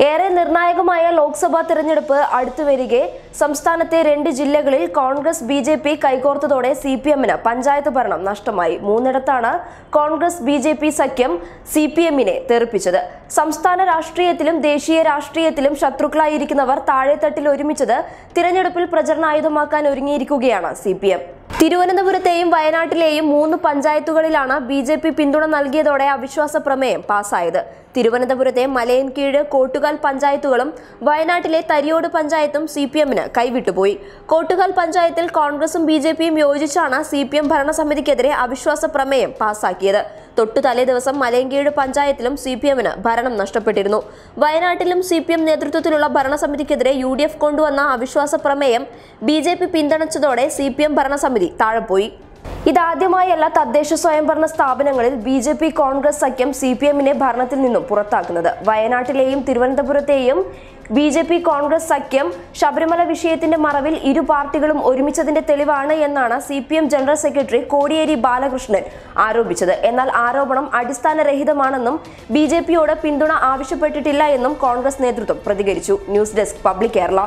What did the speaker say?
ഏറെ നിർണായകമായ ലോക്സഭാ തെരഞ്ഞെടുപ്പ് അടുത്തുവരികെ സംസ്ഥാനത്തെ 2 ജില്ലകളിൽ കോൺഗ്രസ് ബിജെപി കൈകോർത്തതോടെ സിപിഎമ്മിന് പഞ്ചായത്ത് ഭരണം നഷ്ടമായി. 3ഇടത്താണ് കോൺഗ്രസ് ബിജെപി സഖ്യം സിപിഎമ്മിനെ തെറിപ്പിച്ചത്. സംസ്ഥാന രാഷ്ട്രീയത്തിലും ദേശീയ രാഷ്ട്രീയത്തിലും ശത്രുക്കളായിരിക്കുന്നവർ താഴെത്തട്ടിൽ ഒരുമിച്ചത് തിരഞ്ഞെടുപ്പിൽ പ്രചരണായുധമാക്കാൻ ഒരുങ്ങിയിരിക്കുകയാണ് സിപിഎം. തിരുവനന്തപുരത്തെയും വയനാട്ടിലെയും 3 പഞ്ചായത്തുകളിലാണ് ബിജെപി പിന്തുണ നൽകിയതോടെ അവിശ്വാസ പ്രമേയം പാസായത്. തിരുവനന്തപുരത്തെ മലയൻകീഴ്, കോട്ടുകാൽ പഞ്ചായത്തുകളും വയനാട്ടിലെ തരിയോട് പഞ്ചായത്തും സിപിഎമ്മിന് കൈവിട്ടുപോയി. കോട്ടുകാൽ പഞ്ചായത്തിൽ കോൺഗ്രസും ബിജെപിയും യോജിച്ചാണ് സിപിഎം ഭരണസമിതിക്കെതിരെ അവിശ്വാസ പ്രമേയം പാസാക്കിയത്. തൊട്ടു തലേ ദിവസം മലയൻകീഴ് പഞ്ചായത്തിലും സിപിഎമ്മിന് ഭരണം നഷ്ടപ്പെട്ടിരുന്നു. വയനാട്ടിലും സിപിഎം നേതൃത്വത്തിലുള്ള ഭരണസമിതിക്കെതിരെ UDF കൊണ്ടുവന്ന അവിശ്വാസ പ്രമേയം ബിജെപി പിന്തുണച്ചതോടെ സിപിഎം ഭരണസമിതി താഴെപ്പോയി. ഇതാദ്യമായല്ല തദ്ദേശ സ്വയംഭരണ സ്ഥാപനങ്ങളിൽ ബിജെപി കോൺഗ്രസ് സഖ്യം സിപിഎമ്മിനെ ഭരണത്തിൽ നിന്നും പുറത്താക്കുന്നത്. വയനാട്ടിലെയും തിരുവനന്തപുരത്തെയും ബിജെപി കോൺഗ്രസ് സഖ്യം ശബരിമല വിഷയത്തിന്റെ മറവിൽ ഇരു പാർട്ടികളും ഒരുമിച്ചതിന്റെ തെളിവാണ് എന്നാണ് CPM general secretary Kodiyeri Balakrishnan ആരോപിച്ചത്. എന്നാൽ ആരോപണം അടിസ്ഥാനരഹിതമാണെന്നും ബിജെപിയോട് പിന്തുണ ആവശ്യപ്പെട്ടിട്ടില്ല എന്നും കോൺഗ്രസ് നേതൃത്വം പ്രതികരിച്ചു. News desk public Kerala.